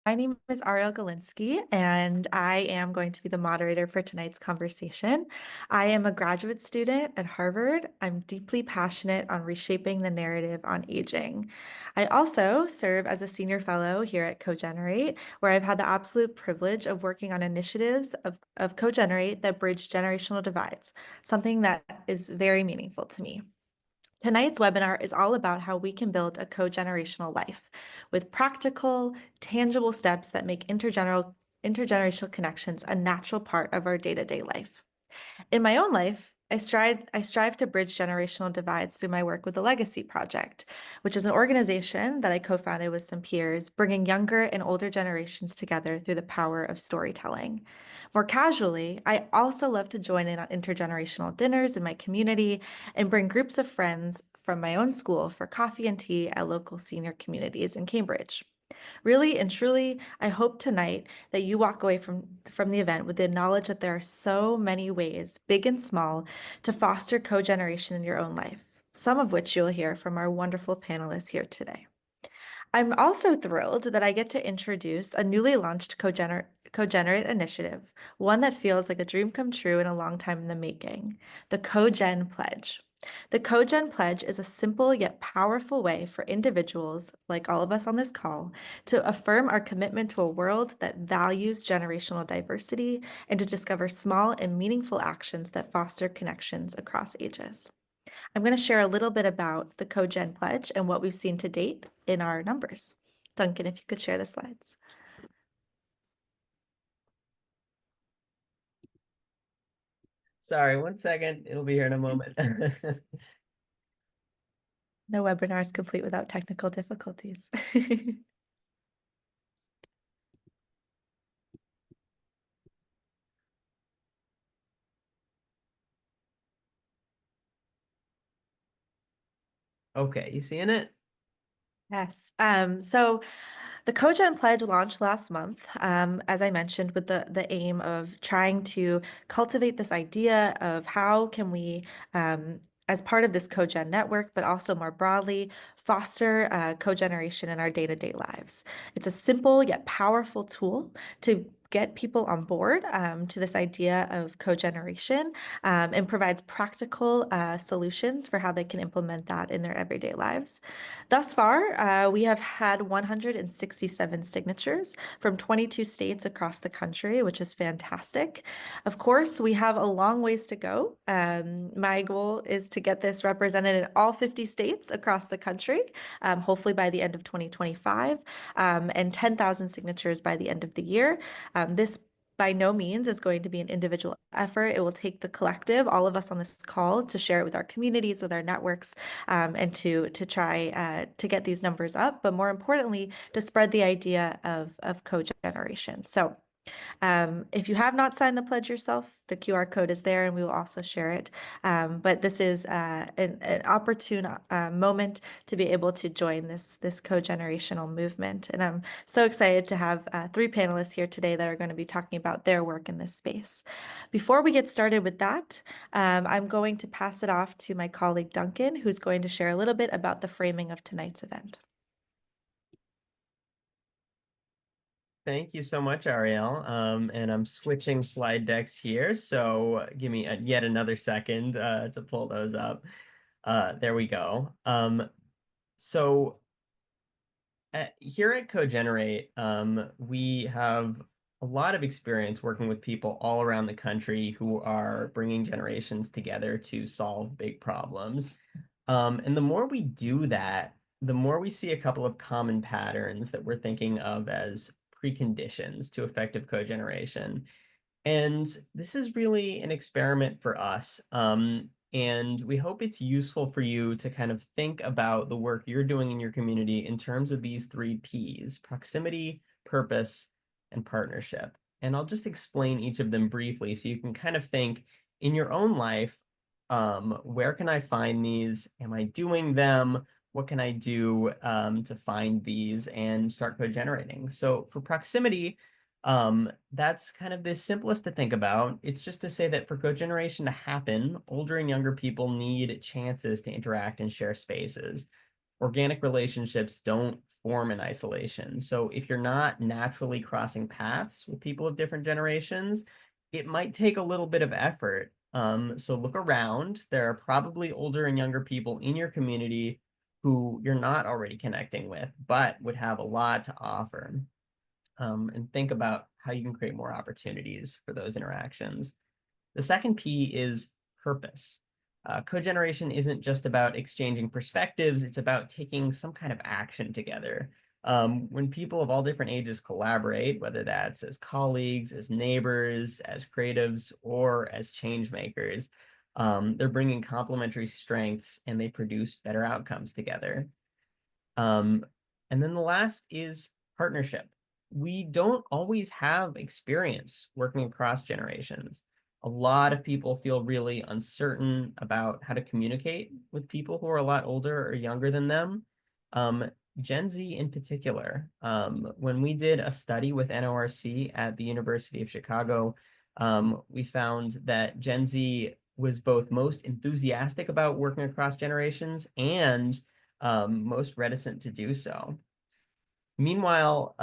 My name is Arielle Galinsky, and I am going to be the moderator for tonight's conversation. I am a graduate student at Harvard. I'm deeply passionate on reshaping the narrative on aging. I also serve as a senior fellow here at CoGenerate, where I've had the absolute privilege of working on initiatives of CoGenerate that bridge generational divides, something that is very meaningful to me. Tonight's webinar is all about how we can build a co-generational life with practical, tangible steps that make intergenerational connections a natural part of our day-to-day life. In my own life, I strive to bridge generational divides through my work with the Legacy Project, which is an organization that I co-founded with some peers, bringing younger and older generations together through the power of storytelling. More casually, I also love to join in on intergenerational dinners in my community and bring groups of friends from my own school for coffee and tea at local senior communities in Cambridge. Really and truly, I hope tonight that you walk away from the event with the knowledge that there are so many ways, big and small, to foster cogeneration in your own life, some of which you'll hear from our wonderful panelists here today. I'm also thrilled that I get to introduce a newly launched CoGenerate initiative, one that feels like a dream come true and a long time in the making, the CoGen Pledge. The CoGen Pledge is a simple yet powerful way for individuals, like all of us on this call, to affirm our commitment to a world that values generational diversity and to discover small and meaningful actions that foster connections across ages. I'm going to share a little bit about the CoGen Pledge and what we've seen to date in our numbers. Duncan, if you could share the slides. Sorry, one second. It'll be here in a moment. No webinar is complete without technical difficulties. Okay, you seeing it? Yes. So the CoGen Pledge launched last month, as I mentioned, with the aim of trying to cultivate this idea of how can we, as part of this CoGen network, but also more broadly, foster cogeneration in our day-to-day lives. It's a simple yet powerful tool to get people on board to this idea of cogeneration and provides practical solutions for how they can implement that in their everyday lives. Thus far, we have had 167 signatures from 22 states across the country, which is fantastic. Of course, we have a long ways to go. My goal is to get this represented in all 50 states across the country, hopefully by the end of 2025, and 10,000 signatures by the end of the year. This by no means is going to be an individual effort. It will take the collective, all of us on this call, to share it with our communities, with our networks, and to try to get these numbers up, but more importantly, to spread the idea of cogeneration. So if you have not signed the pledge yourself, the QR code is there and we will also share it. But this is an opportune moment to be able to join this co-generational movement. And I'm so excited to have three panelists here today that are going to be talking about their work in this space. Before we get started with that, I'm going to pass it off to my colleague Duncan, who's going to share a little bit about the framing of tonight's event. Thank you so much, Arielle. And I'm switching slide decks here, so give me yet another second to pull those up. There we go. So here at CoGenerate, we have a lot of experience working with people all around the country who are bringing generations together to solve big problems. And the more we do that, the more we see a couple of common patterns that we're thinking of as preconditions to effective cogeneration. And this is really an experiment for us. And we hope it's useful for you to kind of think about the work you're doing in your community in terms of these three Ps: proximity, purpose, and partnership. And I'll just explain each of them briefly so you can kind of think in your own life, where can I find these? Am I doing them? What can I do to find these and start co-generating? So for proximity, that's kind of the simplest to think about. It's just to say that for cogeneration to happen, older and younger people need chances to interact and share spaces. organic relationships don't form in isolation. So if you're not naturally crossing paths with people of different generations, it might take a little bit of effort. So look around. There are probably older and younger people in your community who you're not already connecting with, but would have a lot to offer. And think about how you can create more opportunities for those interactions. The second P is purpose. Cogeneration isn't just about exchanging perspectives, it's about taking some kind of action together. When people of all different ages collaborate, whether that's as colleagues, as neighbors, as creatives, or as change makers, they're bringing complementary strengths and they produce better outcomes together. Um, and then the last is partnership. We don't always have experience working across generations. A lot of people feel really uncertain about how to communicate with people who are a lot older or younger than them. Um, Gen Z in particular. When we did a study with NORC at the University of Chicago, we found that Gen Z was both most enthusiastic about working across generations and most reticent to do so. Meanwhile,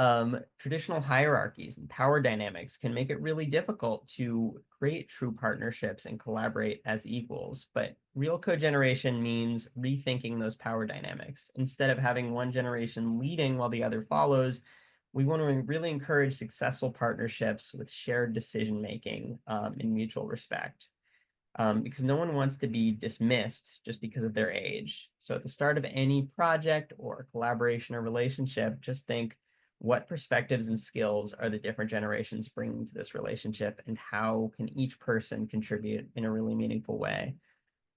traditional hierarchies and power dynamics can make it really difficult to create true partnerships and collaborate as equals. But real cogeneration means rethinking those power dynamics. Instead of having one generation leading while the other follows, we want to really encourage successful partnerships with shared decision making and mutual respect. Because no one wants to be dismissed just because of their age. So at the start of any project or collaboration or relationship, just think, what perspectives and skills are the different generations bringing to this relationship, and how can each person contribute in a really meaningful way?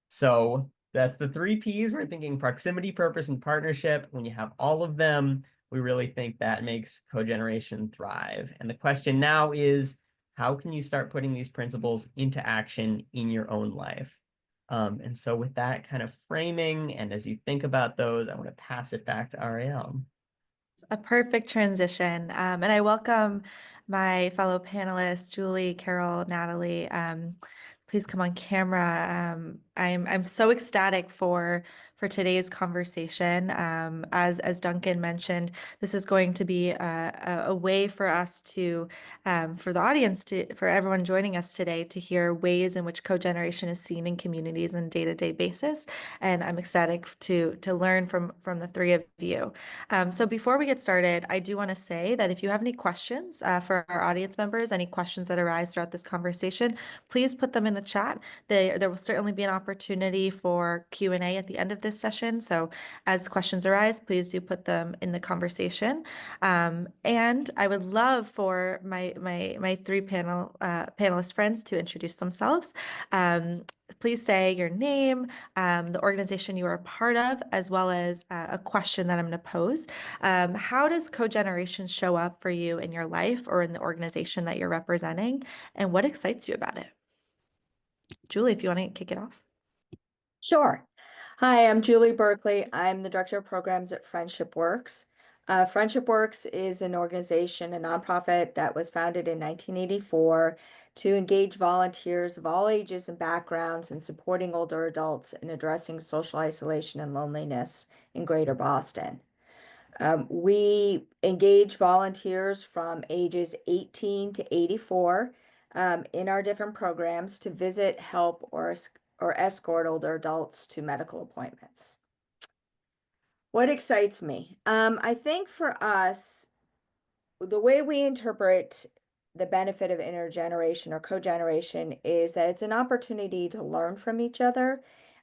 So that's the three Ps. We're thinking proximity, purpose, and partnership. When you have all of them, we really think that makes cogeneration thrive. And the question now is, how can you start putting these principles into action in your own life? And so with that kind of framing, and as you think about those, I want to pass it back to Arielle. A perfect transition. And I welcome my fellow panelists, Julie, Carol, Natalie. Please come on camera. I'm so ecstatic for today's conversation. As Duncan mentioned, this is going to be a way for us to, for the audience, for everyone joining us today, to hear ways in which cogeneration is seen in communities on a day-to-day basis. And I'm excited to learn from the three of you. So before we get started, I do want to say that if you have any questions for our audience members, any questions that arise throughout this conversation, please put them in the chat. There will certainly be an opportunity for Q&A at the end of this session. So as questions arise, please do put them in the conversation. And I would love for my three panelist friends to introduce themselves. Please say your name, the organization you are a part of, as well as a question that I'm going to pose. How does cogeneration show up for you in your life or in the organization that you're representing? And what excites you about it? Julie, if you want to kick it off. Sure. Hi, I'm Julie Burkley. I'm the Director of Programs at FriendshipWorks. FriendshipWorks is an organization, a nonprofit that was founded in 1984 to engage volunteers of all ages and backgrounds in supporting older adults in addressing social isolation and loneliness in Greater Boston. We engage volunteers from ages 18 to 84 in our different programs to visit, help, or escort older adults to medical appointments. What excites me? I think for us, the way we interpret the benefit of intergeneration or cogeneration is that it's an opportunity to learn from each other,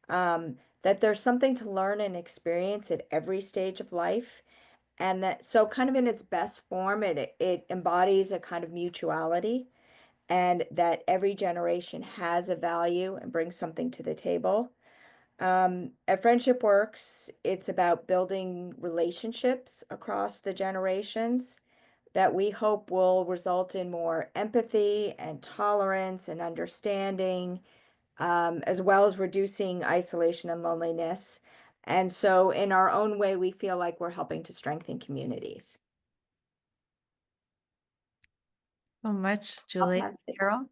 that there's something to learn and experience at every stage of life. And that, so kind of in its best form, it embodies a kind of mutuality, and that every generation has a value and brings something to the table. At FriendshipWorks, it's about building relationships across the generations that we hope will result in more empathy and tolerance and understanding, as well as reducing isolation and loneliness. And so, in our own way, we feel like we're helping to strengthen communities. So much, Julie. Carol?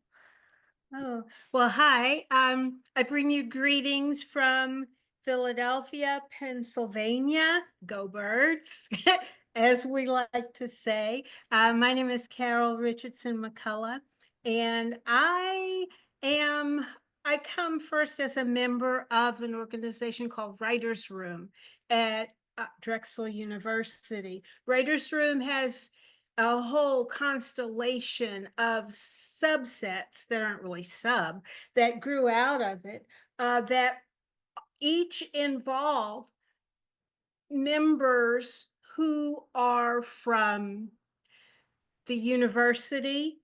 Oh, well, hi. I bring you greetings from Philadelphia, Pennsylvania. Go Birds, as we like to say. My name is Carol Richardson McCullough, and I come first as a member of an organization called Writers Room at Drexel University. Writers Room has a whole constellation of subsets that aren't really that grew out of it, that each involve members who are from the university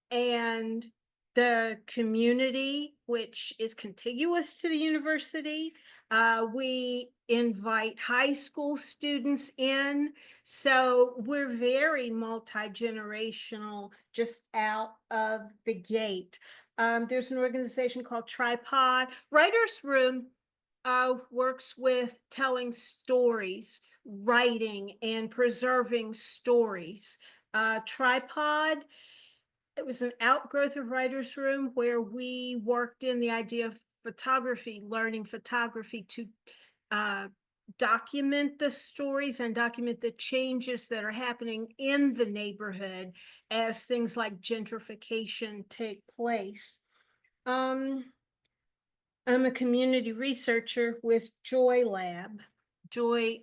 and the community, which is contiguous to the university. We invite high school students in. So we're very multi-generational just out of the gate. There's an organization called Tripod. Writers Room works with telling stories, writing and preserving stories. Tripod, it was an outgrowth of Writers Room where we worked in the idea of photography, learning photography to document the stories and document the changes that are happening in the neighborhood as things like gentrification take place. I'm a community researcher with Joy Lab, Joy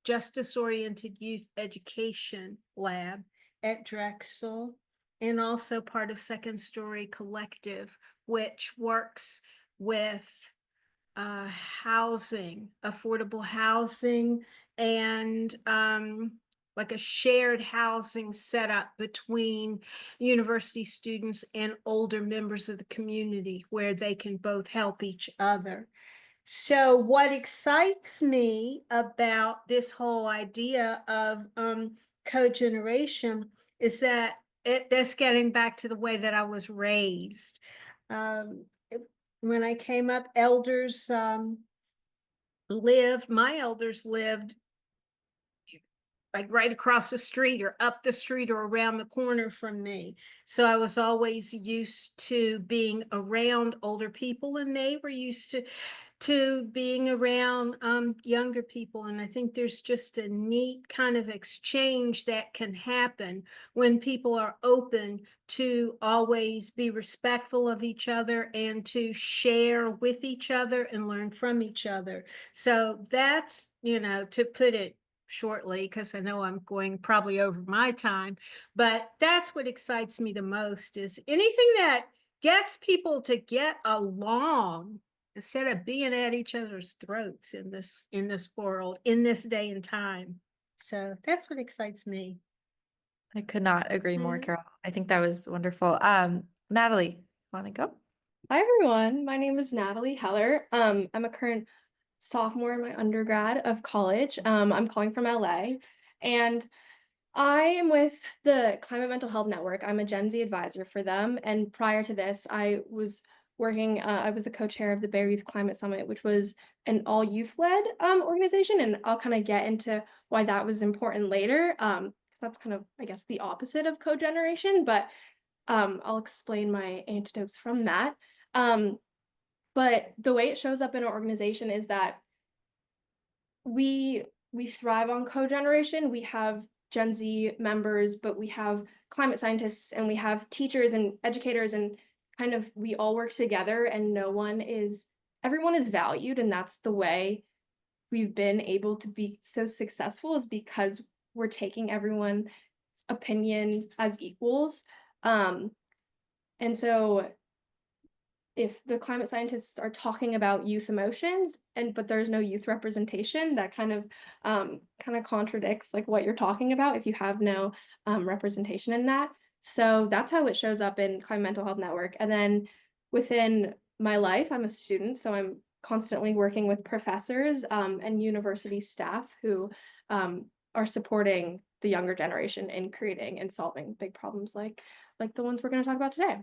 Justice-Oriented Youth Education Lab at Drexel, and also part of Second Story Collective, which works with housing, affordable housing, and like a shared housing setup between university students and older members of the community where they can both help each other. So what excites me about this whole idea of cogeneration is that that's getting back to the way that I was raised. When I came up, my elders lived like right across the street or up the street or around the corner from me. So I was always used to being around older people, and they were used to being around younger people. And I think there's just a neat kind of exchange that can happen when people are open to always be respectful of each other and to share with each other and learn from each other. So that's, to put it shortly, because I know I'm going probably over my time, but that's what excites me the most, is anything that gets people to get along instead of being at each other's throats in this world, in this day and time. So that's what excites me. I could not agree more, Mhm. Carol. I think that was wonderful. Natalie, want to go? Hi everyone, my name is Natalie Heller. I'm a current sophomore in my undergrad of college. I'm calling from LA, and I am with the Climate Mental Health Network. I'm a Gen Z advisor for them, and prior to this, I was working. I was the co-chair of the Bear Youth Climate Summit, which was an all youth-led organization, and I'll kind of get into why that was important later, because that's kind of, I guess, the opposite of cogeneration, but I'll explain my antidotes from that. But the way it shows up in our organization is that we thrive on cogeneration. We have Gen Z members, but we have climate scientists and we have teachers and educators, and kind of we all work together, and everyone is valued, and that's the way we've been able to be so successful, is because we're taking everyone's opinions as equals. And so if the climate scientists are talking about youth emotions but there's no youth representation, that kind of contradicts like what you're talking about if you have no representation in that. So that's how it shows up in Climate Mental Health Network. And then within my life, I'm a student, so I'm constantly working with professors and university staff who are supporting the younger generation in creating and solving big problems like the ones we're going to talk about today.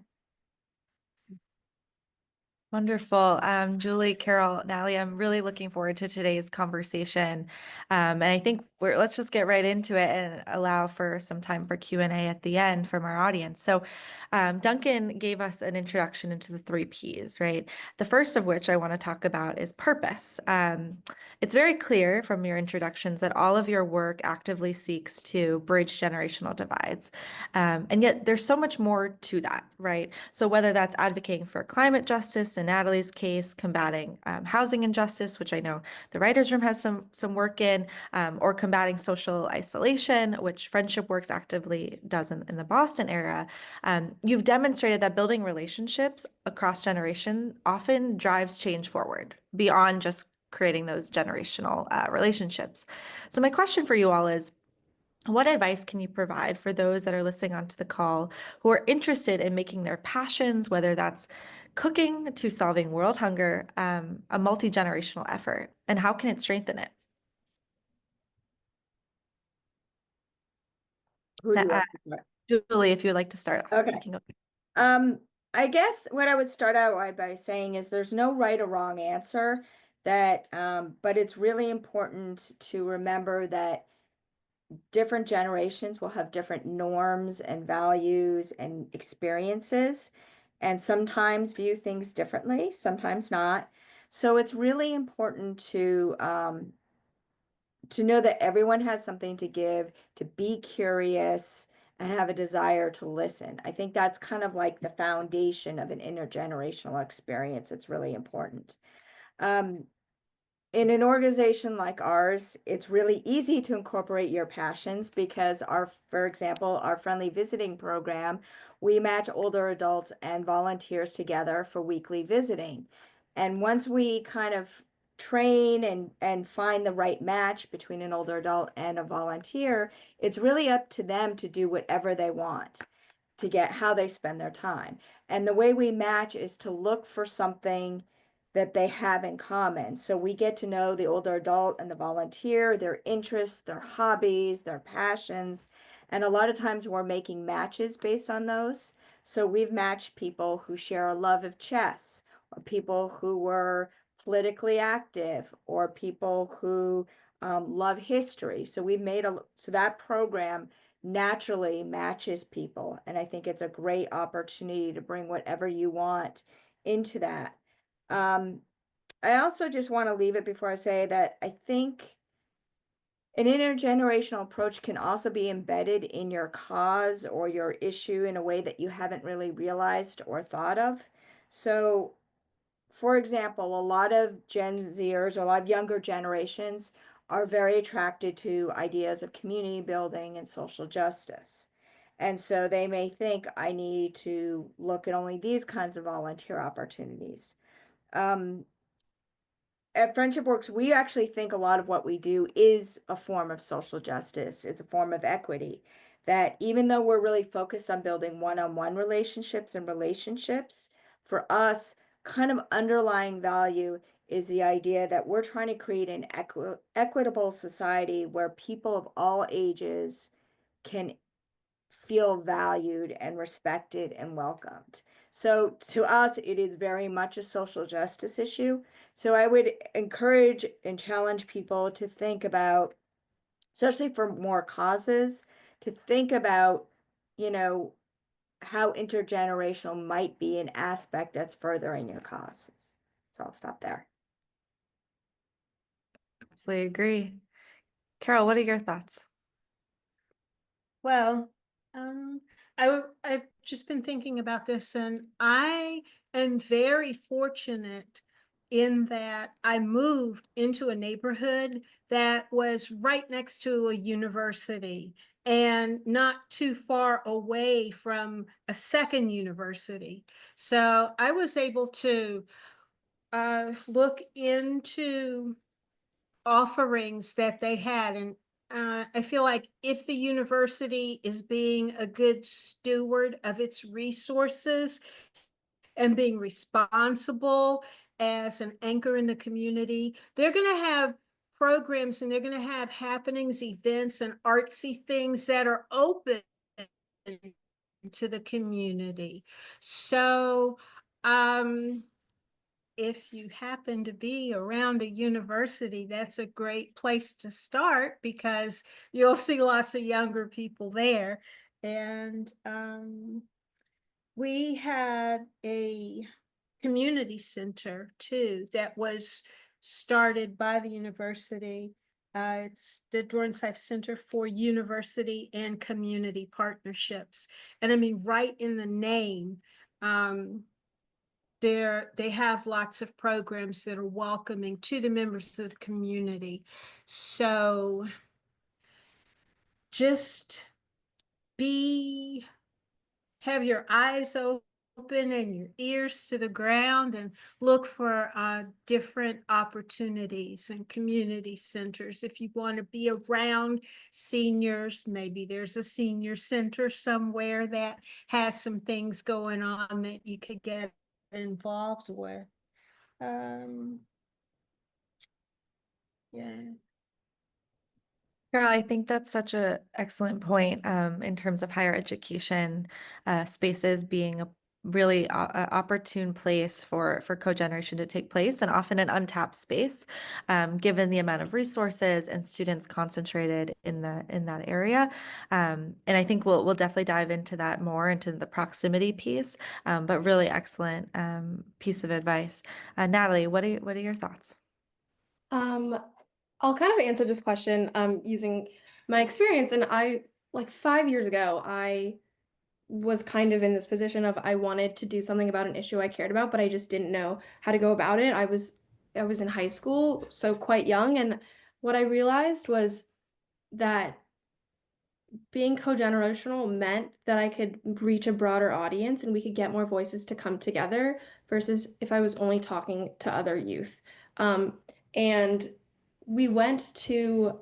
Wonderful. Julie, Carol, Natalie, I'm really looking forward to today's conversation. And I think let's just get right into it and allow for some time for Q&A at the end from our audience. So Duncan gave us an introduction into the 3 Ps, right? The first of which I want to talk about is purpose. It's very clear from your introductions that all of your work actively seeks to bridge generational divides. And yet there's so much more to that, right? So whether that's advocating for climate justice, in Natalie's case, combating housing injustice, which I know the Writers' Room has some work in, or combating social isolation, which FriendshipWorks actively does in the Boston area, you've demonstrated that building relationships across generation often drives change forward beyond just creating those generational relationships. So my question for you all is, what advice can you provide for those that are listening onto the call who are interested in making their passions, whether that's cooking to solving world hunger, a multi-generational effort, and how can it strengthen it? Who would you like to start? Julie, if you would like to start. Okay. You can go. I guess what I would start out by saying is there's no right or wrong answer that, but it's really important to remember that different generations will have different norms and values and experiences, and sometimes view things differently, sometimes not. So it's really important to know that everyone has something to give, to be curious, and have a desire to listen. I think that's kind of like the foundation of an intergenerational experience. It's really important. In an organization like ours, it's really easy to incorporate your passions because for example, our friendly visiting program, we match older adults and volunteers together for weekly visiting. And once we kind of train and find the right match between an older adult and a volunteer, it's really up to them to do whatever they want to get how they spend their time. And the way we match is to look for something that they have in common. So we get to know the older adult and the volunteer, their interests, their hobbies, their passions. And a lot of times we're making matches based on those. So we've matched people who share a love of chess, or people who were politically active, or people who love history. So we've made so that program naturally matches people. And I think it's a great opportunity to bring whatever you want into that. I also just want to leave it before I say that I think an intergenerational approach can also be embedded in your cause or your issue in a way that you haven't really realized or thought of. So, for example, a lot of Gen Zers or a lot of younger generations are very attracted to ideas of community building and social justice. And so they may think, I need to look at only these kinds of volunteer opportunities. At FriendshipWorks, we actually think a lot of what we do is a form of social justice. It's a form of equity. That even though we're really focused on building one-on-one relationships and relationships, for us, kind of underlying value is the idea that we're trying to create an equitable society where people of all ages can feel valued and respected and welcomed. So to us, it is very much a social justice issue. So I would encourage and challenge people to think about, especially for more causes, to think about, how intergenerational might be an aspect that's furthering your causes. So I'll stop there. Absolutely agree. Carol, what are your thoughts? Well, I've just been thinking about this, and I am very fortunate in that I moved into a neighborhood that was right next to a university and not too far away from a second university. So I was able to look into offerings that they had. And I feel like if the university is being a good steward of its resources and being responsible as an anchor in the community, they're going to have programs and they're going to have happenings, events, and artsy things that are open to the community. So, if you happen to be around a university, that's a great place to start because you'll see lots of younger people there. And we had a community center too that was started by the university. It's the Dornsife Center for University and Community Partnerships. And I mean, right in the name, they have lots of programs that are welcoming to the members of the community. So just have your eyes open and your ears to the ground and look for different opportunities and community centers. If you want to be around seniors, maybe there's a senior center somewhere that has some things going on that you could get involved with. Yeah. Carol, I think that's such an excellent point in terms of higher education spaces being a really opportune place for cogeneration to take place, and often an untapped space, given the amount of resources and students concentrated in that area. And I think we'll definitely dive into that more, into the proximity piece. But really excellent piece of advice. Natalie, what are your thoughts? I'll kind of answer this question using my experience. And like 5 years ago, I was kind of in this position of I wanted to do something about an issue I cared about, but I just didn't know how to go about it. I was in high school, so quite young, and what I realized was that being co-generational meant that I could reach a broader audience and we could get more voices to come together versus if I was only talking to other youth. And we went to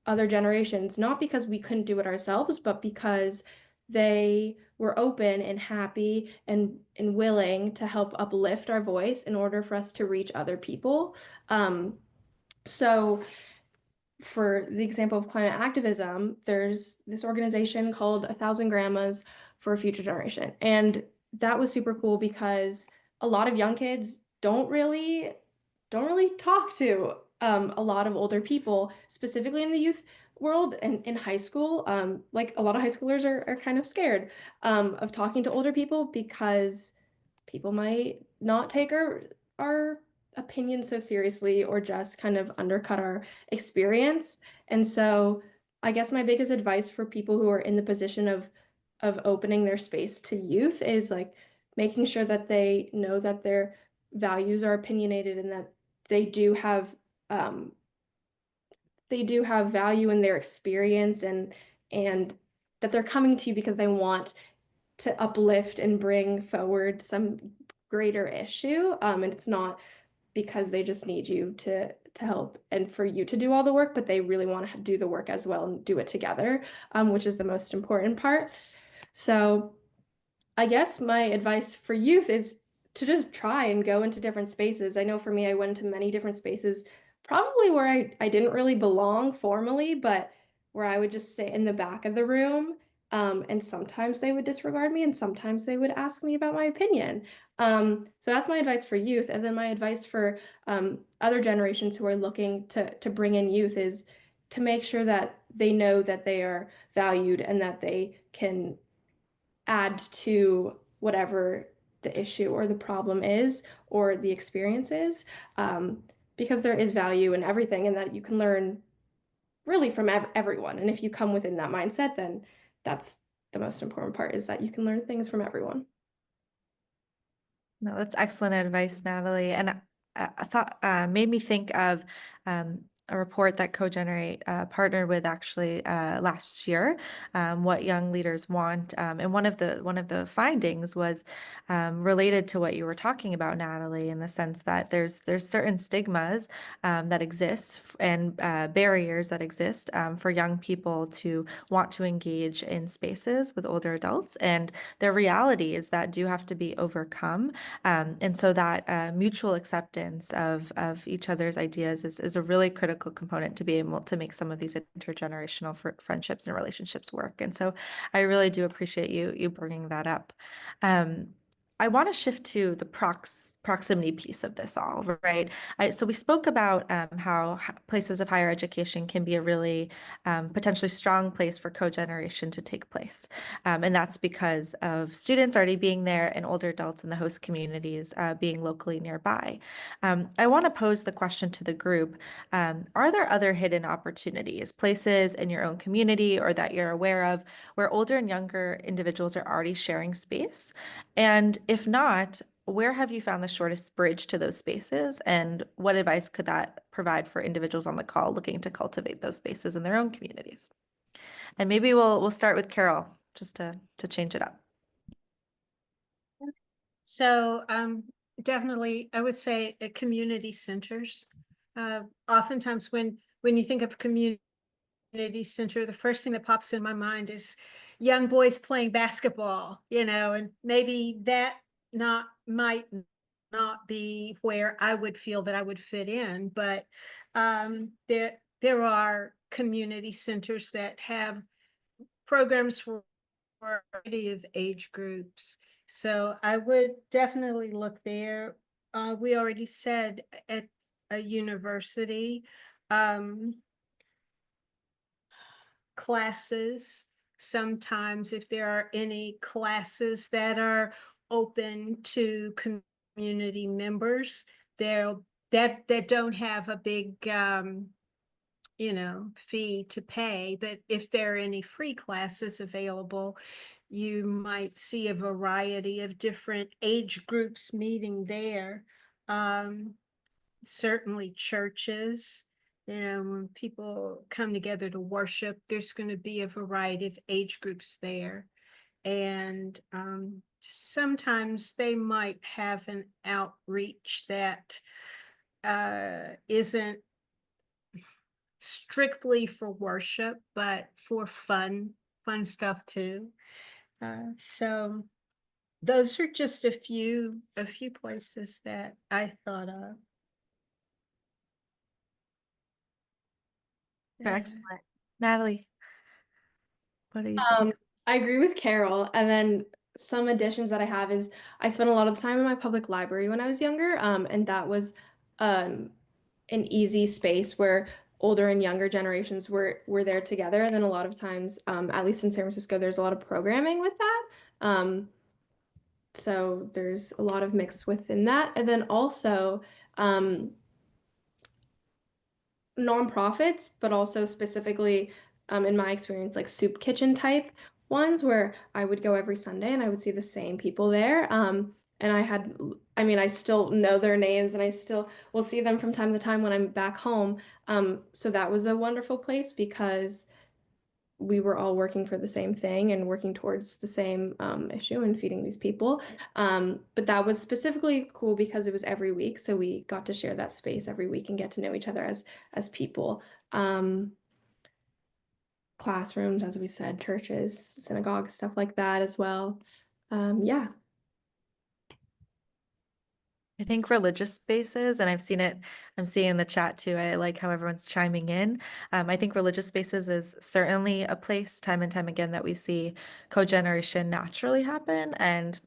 other generations, not because we couldn't do it ourselves, but because they were open and happy and willing to help uplift our voice in order for us to reach other people. So for the example of climate activism, there's this organization called 1,000 Grandmas for a Future Generation. And that was super cool because a lot of young kids don't really talk to a lot of older people, specifically in the youth world and in high school. Like a lot of high schoolers are kind of scared of talking to older people because people might not take our opinion so seriously or just kind of undercut our experience. And so I guess my biggest advice for people who are in the position of opening their space to youth is like making sure that they know that their values are opinionated and that they do have value in their experience and that they're coming to you because they want to uplift and bring forward some greater issue. And it's not because they just need you to help and for you to do all the work, but they really want to do the work as well and do it together, which is the most important part. So I guess my advice for youth is to just try and go into different spaces. I know for me, I went into many different spaces, probably where I didn't really belong formally, but where I would just sit in the back of the room. And sometimes they would disregard me and sometimes they would ask me about my opinion. So that's my advice for youth. And then my advice for other generations who are looking to bring in youth is to make sure that they know that they are valued and that they can add to whatever the issue or the problem is or the experience is, because there is value in everything and that you can learn really from everyone. And if you come within that mindset, then that's the most important part, is that you can learn things from everyone. No, that's excellent advice, Natalie. And I thought made me think of a report that CoGenerate partnered with actually last year, what young leaders want. And one of the findings was related to what you were talking about, Natalie, in the sense that there's certain stigmas that exist and barriers that exist for young people to want to engage in spaces with older adults. And the reality is that do have to be overcome. And so that mutual acceptance of each other's ideas is a really critical component to be able to make some of these intergenerational friendships and relationships work. And so I really do appreciate you bringing that up. I want to shift to the proximity piece of this all, right? So we spoke about how places of higher education can be a really potentially strong place for cogeneration to take place. And that's because of students already being there and older adults in the host communities being locally nearby. I want to pose the question to the group. Are there other hidden opportunities, places in your own community or that you're aware of, where older and younger individuals are already sharing space? And if not, where have you found the shortest bridge to those spaces? And what advice could that provide for individuals on the call looking to cultivate those spaces in their own communities? And maybe we'll start with Carol, just to change it up. So definitely, I would say community centers. Oftentimes when you think of community center, the first thing that pops in my mind is young boys playing basketball, and maybe that might not be where I would feel that I would fit in, but there are community centers that have programs for a variety of age groups. So I would definitely look there. We already said at a university, classes. Sometimes if there are any classes that are open to community members, that don't have a big fee to pay, but if there are any free classes available, you might see a variety of different age groups meeting there. Certainly churches, when people come together to worship, there's going to be a variety of age groups there. And sometimes they might have an outreach that isn't strictly for worship, but for fun stuff too. So those are just a few places that I thought of. Excellent. Natalie, what do you think? I agree with Carol. And then some additions that I have is I spent a lot of the time in my public library when I was younger, and that was an easy space where older and younger generations were there together. And then a lot of times, at least in San Francisco, there's a lot of programming with that. So there's a lot of mix within that. And then also nonprofits, but also specifically, in my experience, like soup kitchen type ones where I would go every Sunday and I would see the same people there. And I still know their names and I still will see them from time to time when I'm back home. So that was a wonderful place because we were all working for the same thing and working towards the same issue and feeding these people. But that was specifically cool because it was every week. So we got to share that space every week and get to know each other as people. Classrooms, as we said, churches, synagogues, stuff like that as well. Yeah. I think religious spaces, and I'm seeing in the chat too. I like how everyone's chiming in. I think religious spaces is certainly a place time and time again that we see cogeneration naturally happen and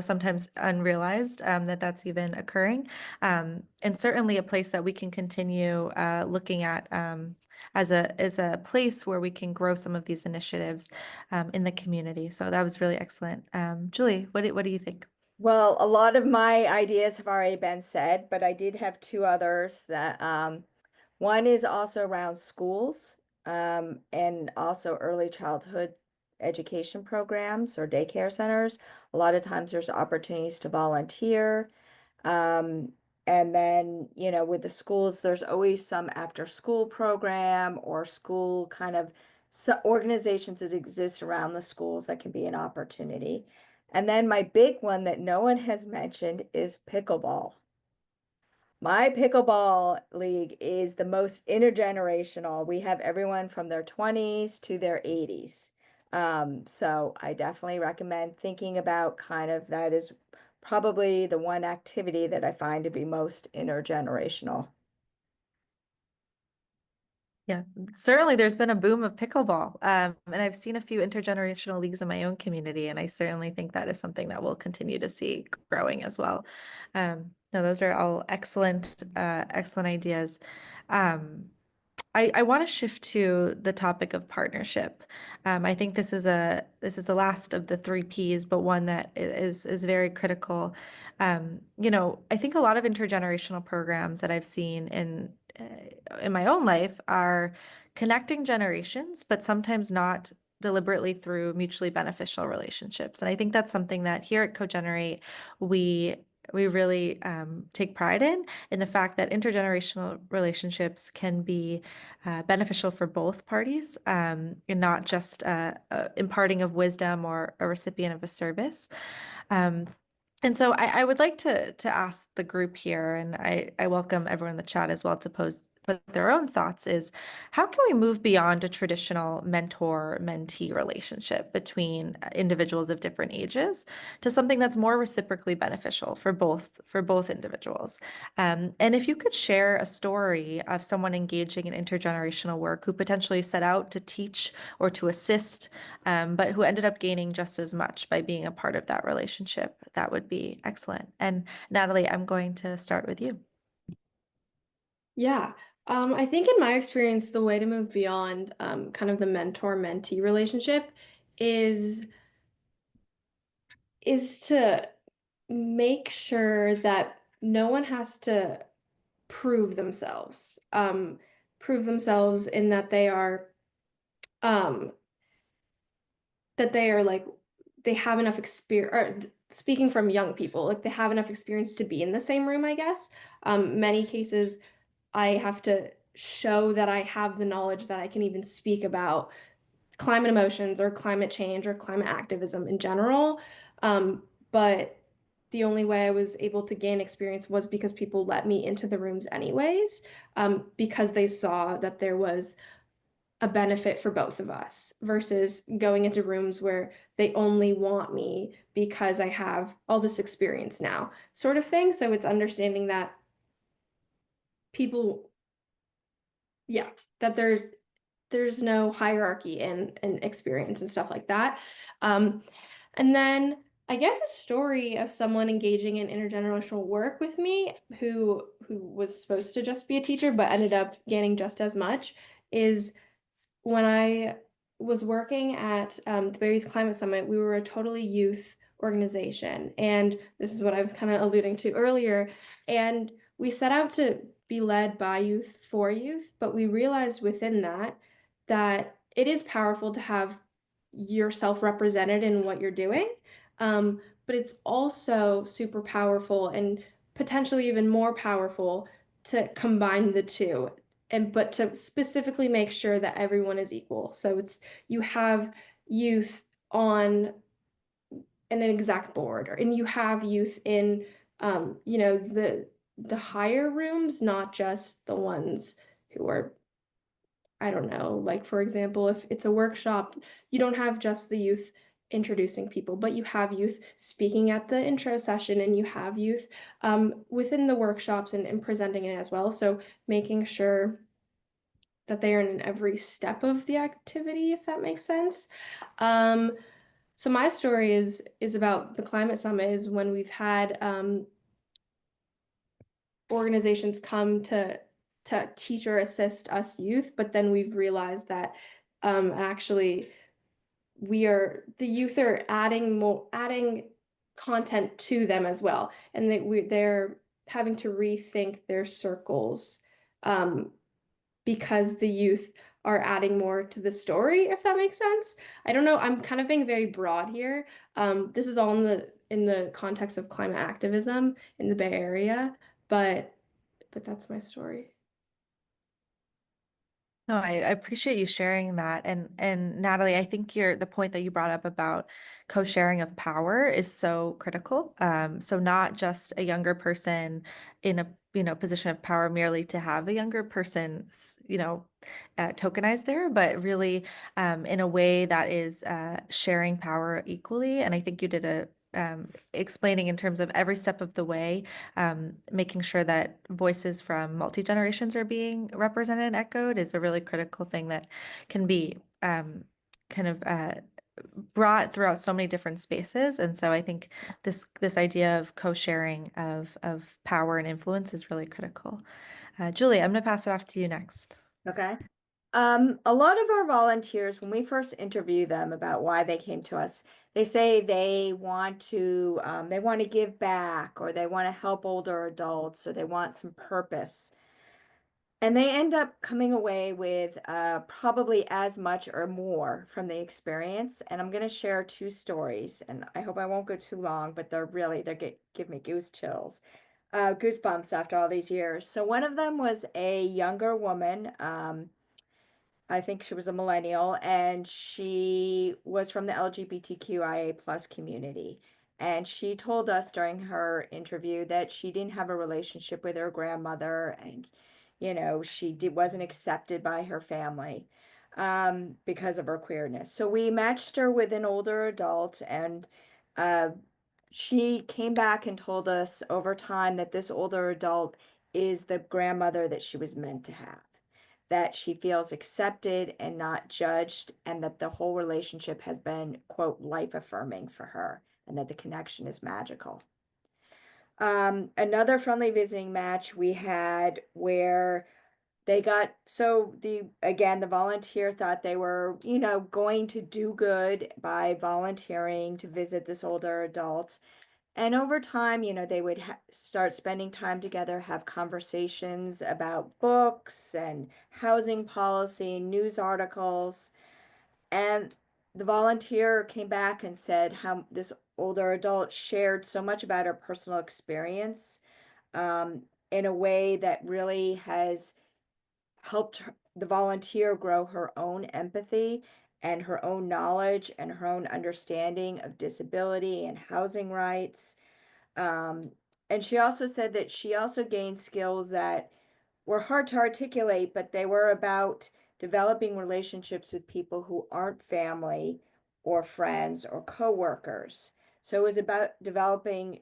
sometimes unrealized that that's even occurring. And certainly a place that we can continue looking at as a place where we can grow some of these initiatives in the community. So that was really excellent. Julie, what do you think? Well, a lot of my ideas have already been said, but I did have two others that one is also around schools and also early childhood education programs or daycare centers. A lot of times there's opportunities to volunteer. And then, with the schools, there's always some after school program or school kind of organizations that exist around the schools that can be an opportunity. And then my big one that no one has mentioned is pickleball. My pickleball league is the most intergenerational. We have everyone from their 20s to their 80s. So I definitely recommend thinking about kind of that is probably the one activity that I find to be most intergenerational. Yeah, certainly there's been a boom of pickleball. And I've seen a few intergenerational leagues in my own community, and I certainly think that is something that we'll continue to see growing as well. No, those are all excellent, excellent ideas. Um, I want to shift to the topic of partnership. I think this is the last of the three Ps, but one that is very critical. I think a lot of intergenerational programs that I've seen in my own life are connecting generations, but sometimes not deliberately through mutually beneficial relationships. And I think that's something that here at CoGenerate we really take pride in the fact that intergenerational relationships can be beneficial for both parties, and not just imparting of wisdom or a recipient of a service. Um, and so I would like to ask the group here, and I welcome everyone in the chat as well to put their own thoughts, is how can we move beyond a traditional mentor-mentee relationship between individuals of different ages to something that's more reciprocally beneficial for both individuals? And if you could share a story of someone engaging in intergenerational work who potentially set out to teach or to assist, but who ended up gaining just as much by being a part of that relationship, that would be excellent. And Natalie, I'm going to start with you. Yeah. I think in my experience, the way to move beyond kind of the mentor-mentee relationship is to make sure that no one has to prove themselves. Prove themselves in um, that they are like they have enough experience, or speaking from young people, like they have enough experience to be in the same room, I guess. Many cases I have to show that I have the knowledge that I can even speak about climate emotions or climate change or climate activism in general. But the only way I was able to gain experience was because people let me into the rooms anyways, because they saw that there was a benefit for both of us versus going into rooms where they only want me because I have all this experience now, sort of thing. So it's understanding that people, yeah, that there's no hierarchy in experience and stuff like that. And then I guess a story of someone engaging in intergenerational work with me who was supposed to just be a teacher but ended up gaining just as much is when I was working at the Bay Youth Climate Summit. We were a totally youth organization, and this is what I was kind of alluding to earlier. And we set out to be led by youth for youth, but we realized within that it is powerful to have yourself represented in what you're doing. But it's also super powerful and potentially even more powerful to combine the two, and but to specifically make sure that everyone is equal. So it's you have youth on an exec board, and you have youth in the higher rooms, not just the ones who are, I don't know, like for example, if it's a workshop, you don't have just the youth introducing people, but you have youth speaking at the intro session, and you have youth within the workshops and presenting it as well. So making sure that they are in every step of the activity, if that makes sense. So my story is about the climate summit, is when we've had organizations come to teach or assist us youth, but then we've realized that actually the youth are adding content to them as well, and they're having to rethink their circles because the youth are adding more to the story, if that makes sense. I don't know, I'm kind of being very broad here. This is all in the context of climate activism in the Bay Area, but that's my story. No, I appreciate you sharing that. And Natalie, I think the point that you brought up about co-sharing of power is so critical. So not just a younger person in a position of power merely to have a younger person tokenized there, but really in a way that is sharing power equally. And I think you did explaining in terms of every step of the way, making sure that voices from multi-generations are being represented and echoed is a really critical thing that can be kind of brought throughout so many different spaces. And so I think this idea of co-sharing of power and influence is really critical. Julie, I'm going to pass it off to you next. Okay. A lot of our volunteers, when we first interview them about why they came to us, they say they want to give back, or they want to help older adults, or they want some purpose. And they end up coming away with probably as much or more from the experience. And I'm going to share two stories, and I hope I won't go too long, but give me goosebumps after all these years. So one of them was a younger woman. I think she was a millennial, and she was from the LGBTQIA plus community. And she told us during her interview that she didn't have a relationship with her grandmother, and wasn't accepted by her family because of her queerness. So we matched her with an older adult, and she came back and told us over time that this older adult is the grandmother that she was meant to have, that she feels accepted and not judged, and that the whole relationship has been, quote, life affirming for her, and that the connection is magical. Another friendly visiting match we had where the volunteer thought they were, going to do good by volunteering to visit this older adult. And over time, they would start spending time together, have conversations about books and housing policy, news articles. And the volunteer came back and said how this older adult shared so much about her personal experience in a way that really has helped the volunteer grow her own empathy and her own knowledge and her own understanding of disability and housing rights. And she also said that she also gained skills that were hard to articulate, but they were about developing relationships with people who aren't family or friends or coworkers. So it was about developing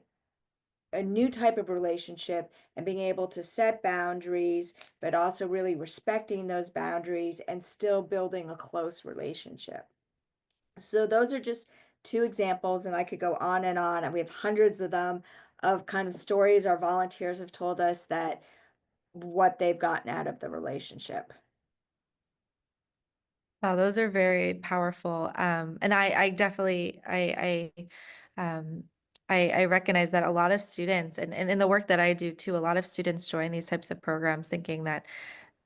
a new type of relationship and being able to set boundaries, but also really respecting those boundaries and still building a close relationship. So those are just two examples, and I could go on, and we have hundreds of them, of kind of stories our volunteers have told us that what they've gotten out of the relationship. Wow, those are very powerful. And I definitely I recognize that a lot of students, and in the work that I do too, a lot of students join these types of programs thinking that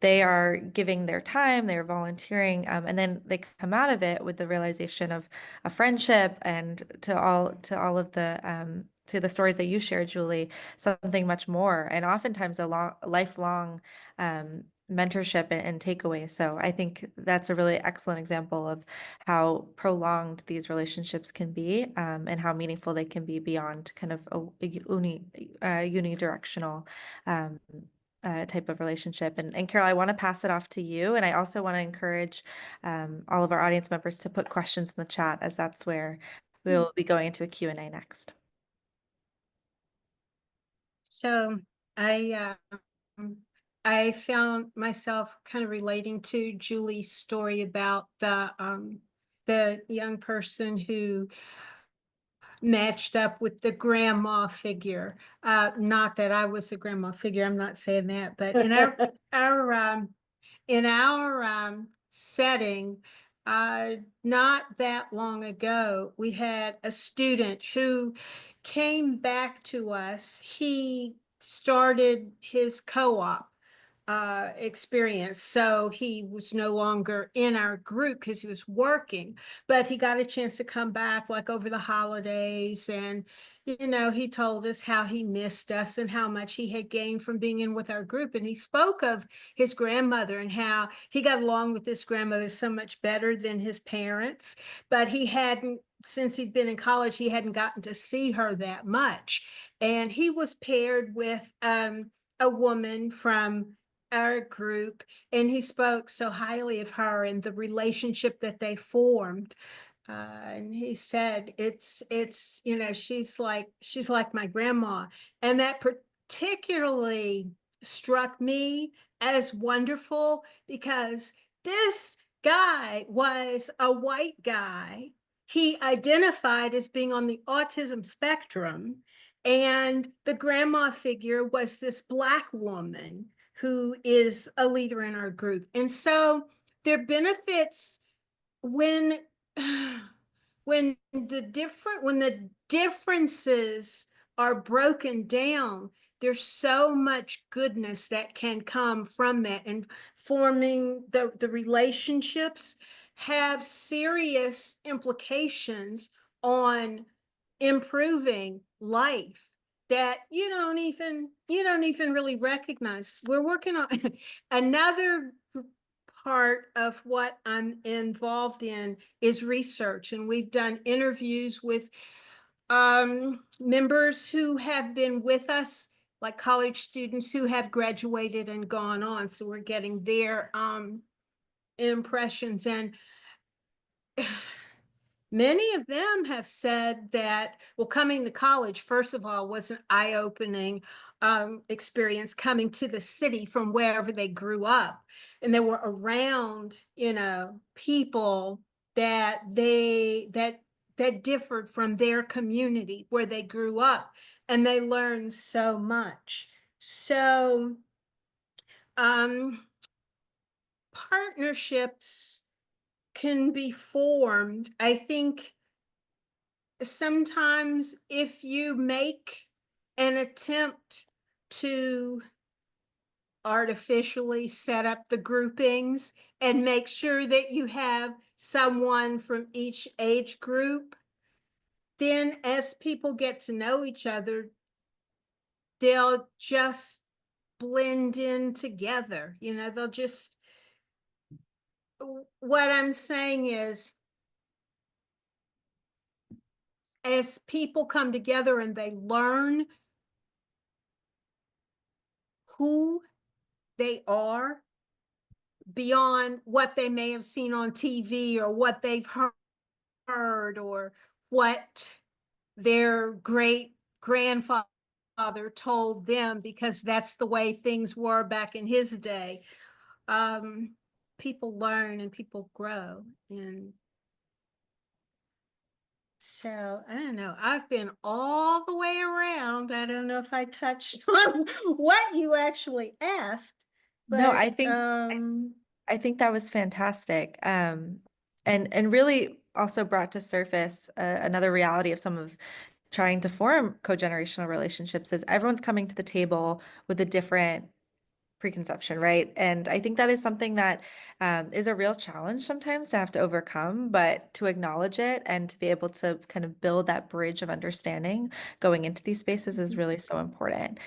they are giving their time, they're volunteering, and then they come out of it with the realization of a friendship, and to all of the to the stories that you shared, Julie, something much more, and oftentimes a lifelong mentorship and takeaway. So I think that's a really excellent example of how prolonged these relationships can be, and how meaningful they can be beyond kind of a unidirectional type of relationship. And Carol, I want to pass it off to you. And I also want to encourage all of our audience members to put questions in the chat, as that's where we'll be going into a Q&A next. So I found myself kind of relating to Julie's story about the young person who matched up with the grandma figure. Not that I was a grandma figure, I'm not saying that, but in our setting, not that long ago, we had a student who came back to us. He started his co-op experience. So he was no longer in our group because he was working, but he got a chance to come back like over the holidays. And, he told us how he missed us and how much he had gained from being in with our group. And he spoke of his grandmother and how he got along with this grandmother so much better than his parents, but he hadn't, since he'd been in college, he hadn't gotten to see her that much. And he was paired with a woman from our group, and he spoke so highly of her and the relationship that they formed. And he said, it's, you know, she's like my grandma. And that particularly struck me as wonderful because this guy was a white guy. He identified as being on the autism spectrum. And the grandma figure was this Black woman who is a leader in our group. And so there are benefits when when the differences are broken down, there's so much goodness that can come from that, and forming the relationships have serious implications on improving life that you don't even really recognize. We're working on another part of what I'm involved in is research, and we've done interviews with members who have been with us, like college students who have graduated and gone on. So we're getting their impressions, and many of them have said that, well, coming to college, first of all, was an eye-opening experience, coming to the city from wherever they grew up. And they were around, you know, people that that differed from their community where they grew up, and they learned so much. So partnerships can be formed. I think sometimes if you make an attempt to artificially set up the groupings and make sure that you have someone from each age group, then as people get to know each other, they'll just blend in together. You know, they'll just, what I'm saying is, as people come together and they learn who they are beyond what they may have seen on TV or what they've heard or what their great grandfather told them, because that's the way things were back in his day. People learn and people grow. And so I don't know, I've been all the way around. I don't know if I touched on what you actually asked, but No, I think that was fantastic. And really also brought to surface another reality of some of trying to form co-generational relationships is everyone's coming to the table with a different preconception, right? And I think that is something that is a real challenge sometimes to have to overcome, but to acknowledge it and to be able to kind of build that bridge of understanding going into these spaces is really so important.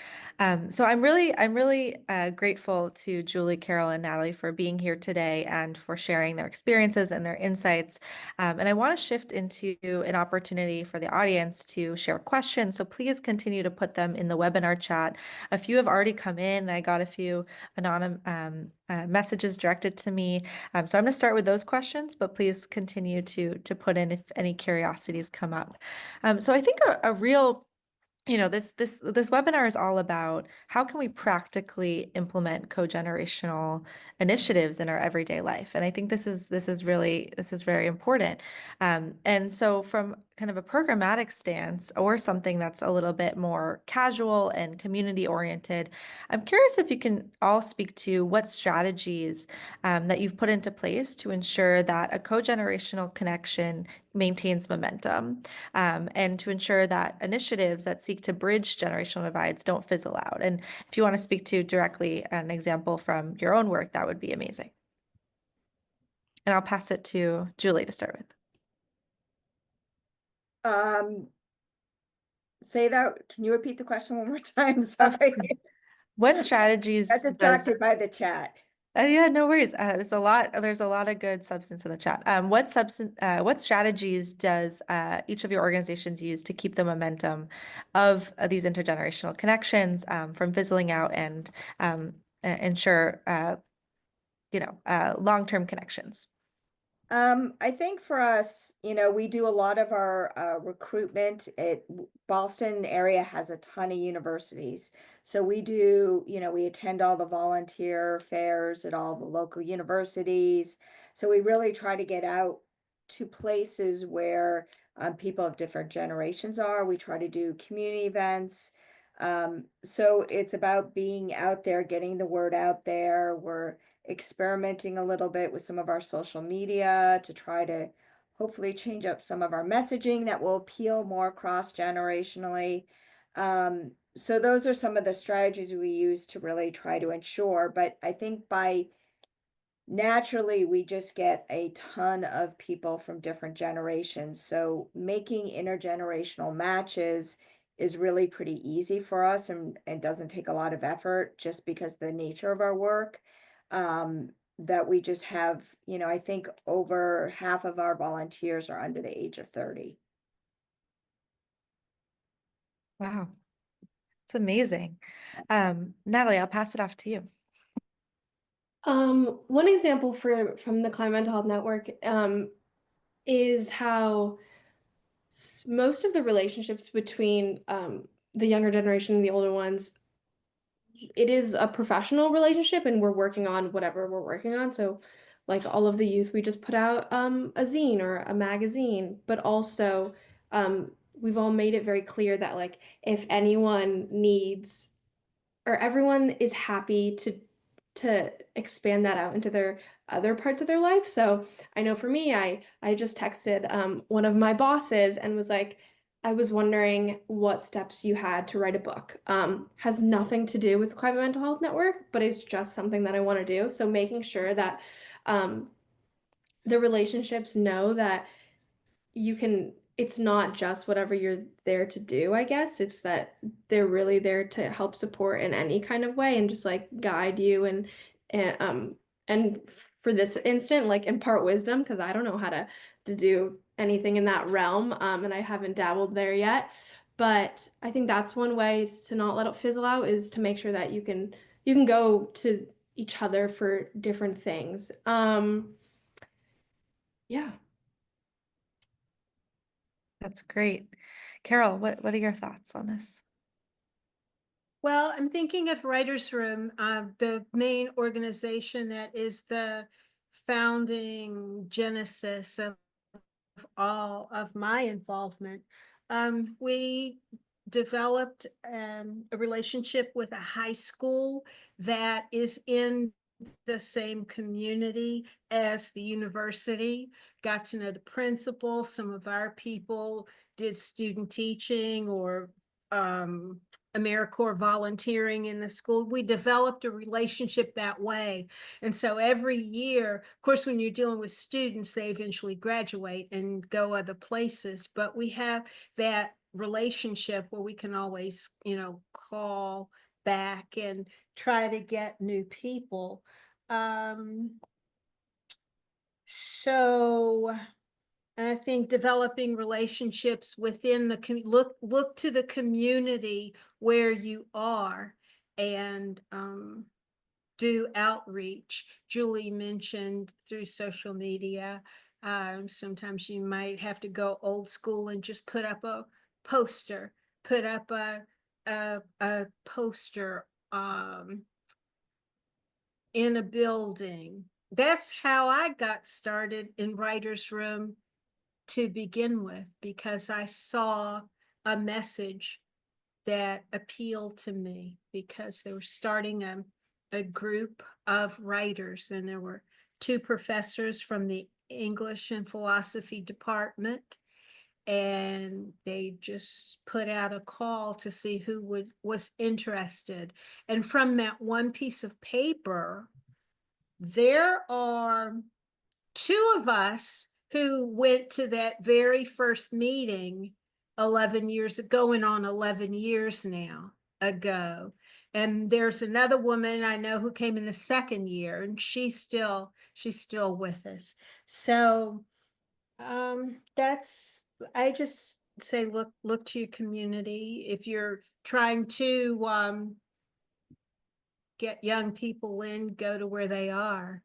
So I'm really grateful to Julie, Carol, and Natalie for being here today and for sharing their experiences and their insights. And I want to shift into an opportunity for the audience to share questions. So please continue to put them in the webinar chat. A few have already come in. I got a few anonymous messages directed to me. So I'm going to start with those questions, but please continue to put in if any curiosities come up. So I think a real this webinar is all about how can we practically implement co-generational initiatives in our everyday life, and I think this is very important. And so, from kind of a programmatic stance or something that's a little bit more casual and community oriented, I'm curious if you can all speak to what strategies that you've put into place to ensure that a co-generational connection maintains momentum, and to ensure that initiatives that seek to bridge generational divides don't fizzle out. And if you want to speak to directly an example from your own work, that would be amazing. And I'll pass it to Julie to start with. Say that. Can you repeat the question one more time? Sorry. What strategies Got distracted by the chat. Yeah, no worries. There's a lot of good substance in the chat. What strategies does each of your organizations use to keep the momentum of these intergenerational connections from fizzling out and ensure long-term connections? I think for us, we do a lot of our recruitment. Boston area has a ton of universities. So we do, we attend all the volunteer fairs at all the local universities. So we really try to get out to places where people of different generations are. We try to do community events. So it's about being out there, getting the word out there. We're experimenting a little bit with some of our social media to try to hopefully change up some of our messaging that will appeal more cross-generationally. So those are some of the strategies we use to really try to ensure, but I think by naturally we just get a ton of people from different generations. So making intergenerational matches is really pretty easy for us and doesn't take a lot of effort just because the nature of our work. That we just have, I think over half of our volunteers are under the age of 30. Wow, it's amazing. Natalie, I'll pass it off to you. One example from the Climate Mental Health Network is how most of the relationships between the younger generation and the older ones, it is a professional relationship and we're working on whatever we're working on. So like all of the youth, we just put out a zine or a magazine, but also we've all made it very clear that like if anyone needs or everyone is happy to expand that out into their other parts of their life. So I know for me, I just texted one of my bosses and was like, I was wondering what steps you had to write a book. Has nothing to do with Climate Mental Health Network, but it's just something that I want to do. So making sure that the relationships know that it's not just whatever you're there to do, I guess. It's that they're really there to help support in any kind of way and just like guide you and for this instant, like impart wisdom, because I don't know how to do anything in that realm. And I haven't dabbled there yet. But I think that's one way to not let it fizzle out is to make sure that you can go to each other for different things. Yeah. That's great. Carol, what are your thoughts on this? Well, I'm thinking of Writers Room, the main organization that is the founding genesis of all of my involvement. We developed a relationship with a high school that is in the same community as the university, got to know the principal. Some of our people did student teaching or AmeriCorps volunteering in the school. We developed a relationship that way. And so every year, of course, when you're dealing with students, they eventually graduate and go other places, but we have that relationship where we can always, call back and try to get new people. So I think developing relationships within the look to the community where you are and do outreach. Julie mentioned through social media. Sometimes you might have to go old school and just put up a poster, put up a poster in a building. That's how I got started in Writers Room to begin with, because I saw a message that appealed to me because they were starting a group of writers, and there were two professors from the English and philosophy department, and they just put out a call to see who was interested. And from that one piece of paper, there are two of us who went to that very first meeting 11 years ago, going on 11 years now ago. And there's another woman I know who came in the second year, and she's still with us. So I just say look to your community. If you're trying to get young people in, go to where they are.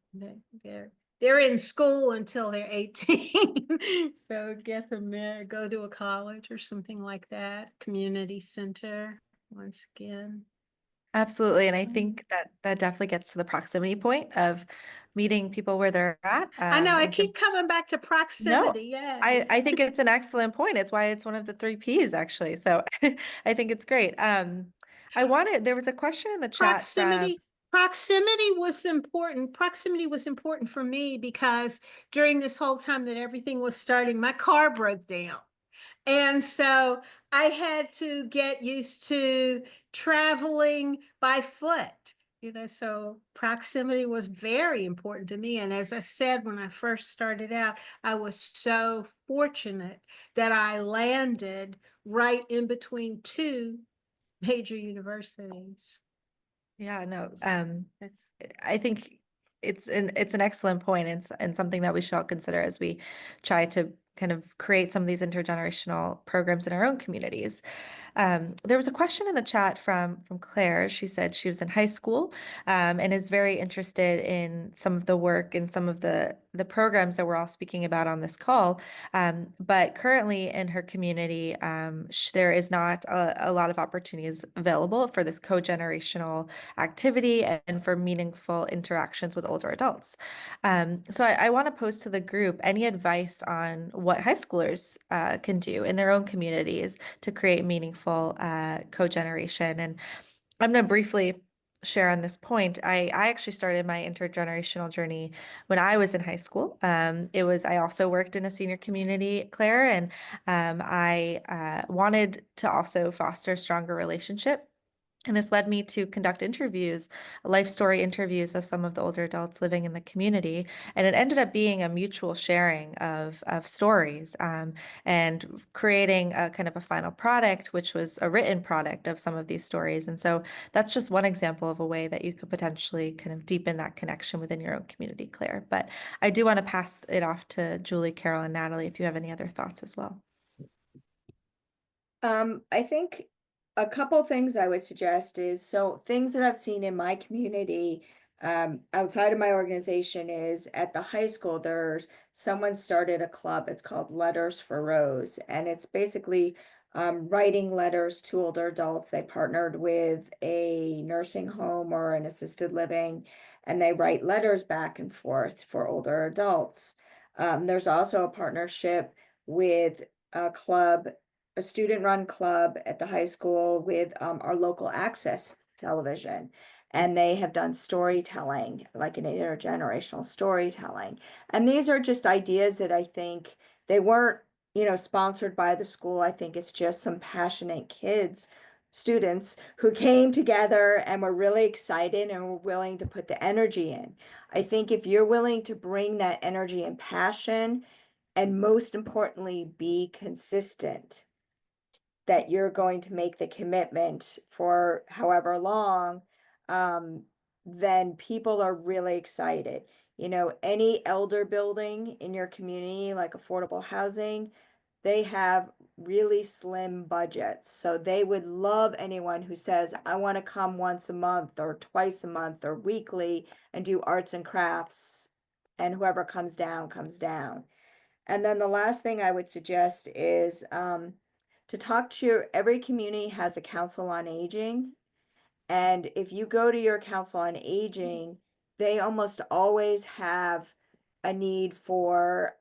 they're in school until they're 18. So get them there, go to a college or something like that, community center, once again. Absolutely. And I think that definitely gets to the proximity point of meeting people where they're at. I know, I and keep coming back to No, proximity, yeah. I think it's an excellent point. It's why it's one of the 3 Ps actually. So I think it's great. There was a question in the chat from, Proximity was important. Proximity was important for me because during this whole time that everything was starting, my car broke down. And so I had to get used to traveling by foot, so proximity was very important to me. And as I said, when I first started out, I was so fortunate that I landed right in between 2 major universities. yeah, no, That's- I think it's an excellent point and something that we should all consider as we try to kind of create some of these intergenerational programs in our own communities. There was a question in the chat from Claire. She said she was in high school and is very interested in some of the work and some of the programs that we're all speaking about on this call. But currently in her community, there is not a lot of opportunities available for this co-generational activity and for meaningful interactions with older adults. So I want to pose to the group any advice on what high schoolers can do in their own communities to create meaningful cogeneration. And I'm going to briefly share on this point. I actually started my intergenerational journey when I was in high school. I also worked in a senior community, Claire, and I wanted to also foster a stronger relationship. And this led me to conduct interviews, life story interviews of some of the older adults living in the community. And it ended up being a mutual sharing of stories and creating a kind of a final product, which was a written product of some of these stories. And so that's just one example of a way that you could potentially kind of deepen that connection within your own community, Claire. But I do want to pass it off to Julie, Carol, and Natalie if you have any other thoughts as well. I think a couple things I would suggest is, so things that I've seen in my community, outside of my organization, is at the high school, someone started a club. It's called Letters for Rose, and it's basically writing letters to older adults. They partnered with a nursing home or an assisted living, and they write letters back and forth for older adults. There's also a partnership with a club, a student-run club at the high school with our local access television. And they have done storytelling, like an intergenerational storytelling. And these are just ideas that I think they weren't, sponsored by the school. I think it's just some passionate students who came together and were really excited and were willing to put the energy in. I think if you're willing to bring that energy and passion, and most importantly, be consistent, that you're going to make the commitment for however long, then people are really excited. Any elder building in your community, like affordable housing, they have really slim budgets. So they would love anyone who says, I want to come once a month or twice a month or weekly and do arts and crafts. And whoever comes down, comes down. And then the last thing I would suggest is to talk to every community has a council on aging. And if you go to your council on aging, they almost always have a need for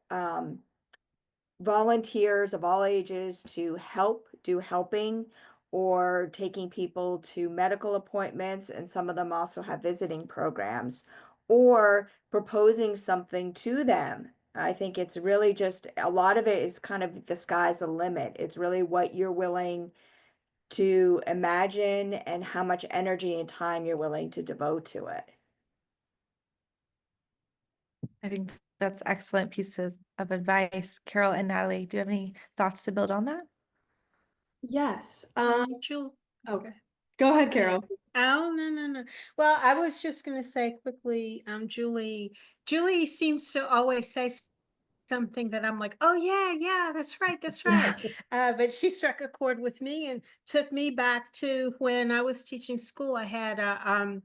volunteers of all ages to do helping or taking people to medical appointments. And some of them also have visiting programs or proposing something to them. I think it's really just a lot of it is kind of the sky's the limit. It's really what you're willing to imagine and how much energy and time you're willing to devote to it. I think that's excellent pieces of advice. Carol and Natalie, do you have any thoughts to build on that? Yes. Jewel. Okay. Go ahead, Carol. Oh, no. Well, I was just going to say quickly, Julie seems to always say something that I'm like, oh yeah, that's right. But she struck a chord with me and took me back to when I was teaching school. I had a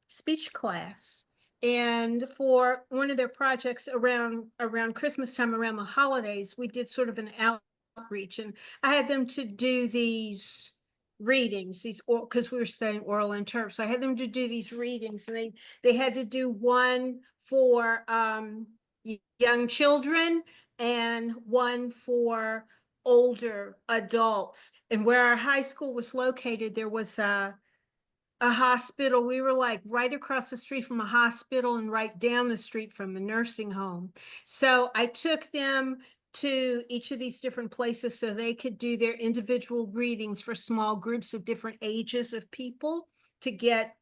speech class, And for one of their projects around Christmas time, around the holidays, we did sort of an outreach, and I had them to do these readings, because we were studying oral interp. So I had them to do these readings, and they had to do one for young children and one for older adults. And where our high school was located, there was a hospital. We were like right across the street from a hospital and right down the street from a nursing home. So I took them to each of these different places so they could do their individual readings for small groups of different ages of people to get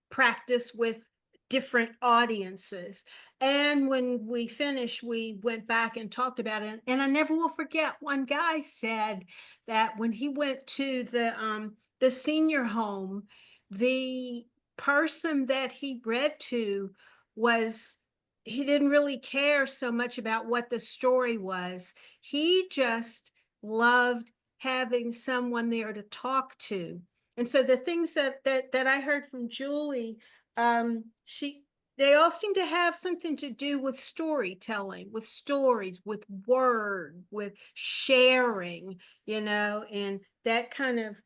practice with different audiences. And when we finished, we went back and talked about it. And I never will forget, one guy said that when he went to the senior home, the person that he read to he didn't really care so much about what the story was. He just loved having someone there to talk to. And so the things that I heard from Julie, they all seem to have something to do with storytelling, with stories, with word, with sharing, and that kind of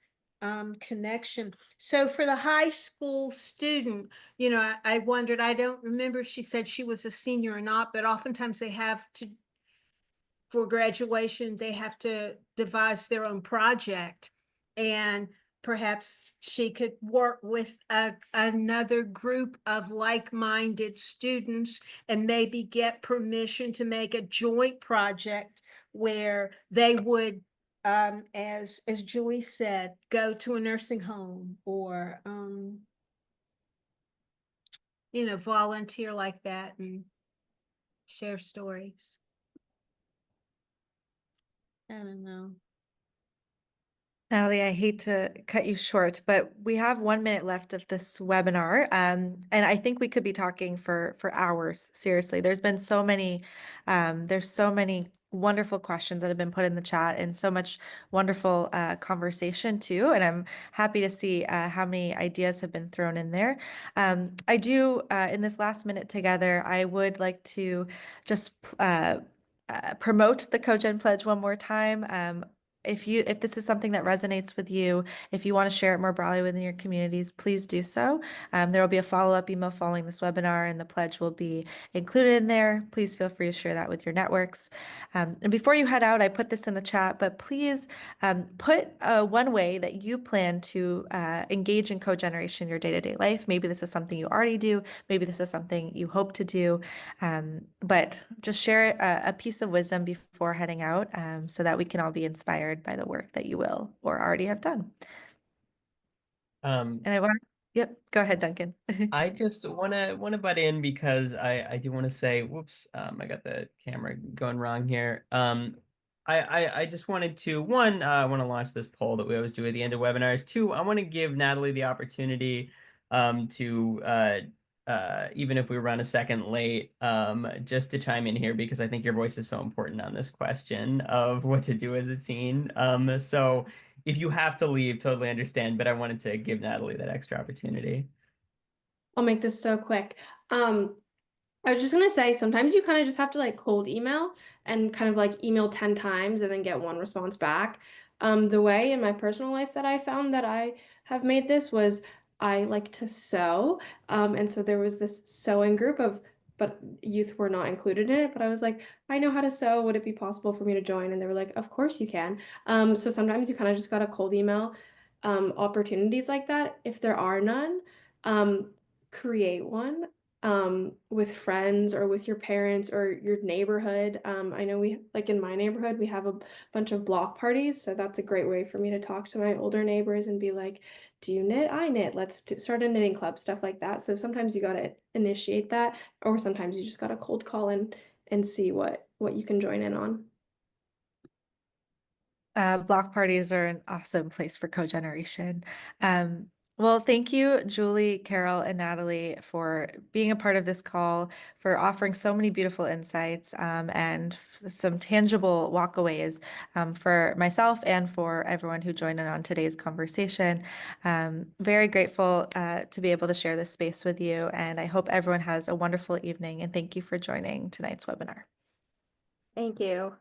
connection. So for the high school student, I wondered, I don't remember if she said she was a senior or not, but oftentimes they have to, for graduation, they have to devise their own project. And perhaps she could work with another group of like-minded students and maybe get permission to make a joint project where they would, as Julie said, go to a nursing home or, volunteer like that and share stories. I don't know. Natalie, I hate to cut you short, but we have 1 minute left of this webinar, and I think we could be talking for hours. Seriously, there's so many wonderful questions that have been put in the chat, and so much wonderful conversation too. And I'm happy to see how many ideas have been thrown in there. I do in this last minute together, I would like to just promote the CoGen Pledge one more time. If this is something that resonates with you, if you want to share it more broadly within your communities, please do so. There will be a follow-up email following this webinar, and the pledge will be included in there. Please feel free to share that with your networks. And before you head out, I put this in the chat, but please put one way that you plan to engage in cogeneration in your day-to-day life. Maybe this is something you already do. Maybe this is something you hope to do. But just share a piece of wisdom before heading out, so that we can all be inspired by the work that you will or already have done. And yep, go ahead, Duncan. I just wanna butt in because I do want to say, whoops, I got the camera going wrong here. I just wanted to, one, I want to launch this poll that we always do at the end of webinars. Two, I want to give Natalie the opportunity to even if we run a second late, just to chime in here, because I think your voice is so important on this question of what to do as a teen. So if you have to leave, totally understand, but I wanted to give Natalie that extra opportunity. I'll make this so quick. I was just gonna say, sometimes you kind of just have to like cold email and kind of like email 10 times and then get one response back. The way in my personal life that I found that I have made this was I like to sew. And so there was this sewing group but youth were not included in it. But I was like, I know how to sew. Would it be possible for me to join? And they were like, of course you can. So sometimes you kind of just gotta cold email opportunities like that. If there are none, create one with friends or with your parents or your neighborhood. I know like in my neighborhood, we have a bunch of block parties. So that's a great way for me to talk to my older neighbors and be like, do you knit? I knit. Let's start a knitting club, stuff like that. So sometimes you got to initiate that, or sometimes you just got to cold call and see what you can join in on. Block parties are an awesome place for cogeneration. Well, thank you, Julie, Carol, and Natalie, for being a part of this call, for offering so many beautiful insights and some tangible walkaways for myself and for everyone who joined in on today's conversation. Very grateful to be able to share this space with you, and I hope everyone has a wonderful evening, and thank you for joining tonight's webinar. Thank you.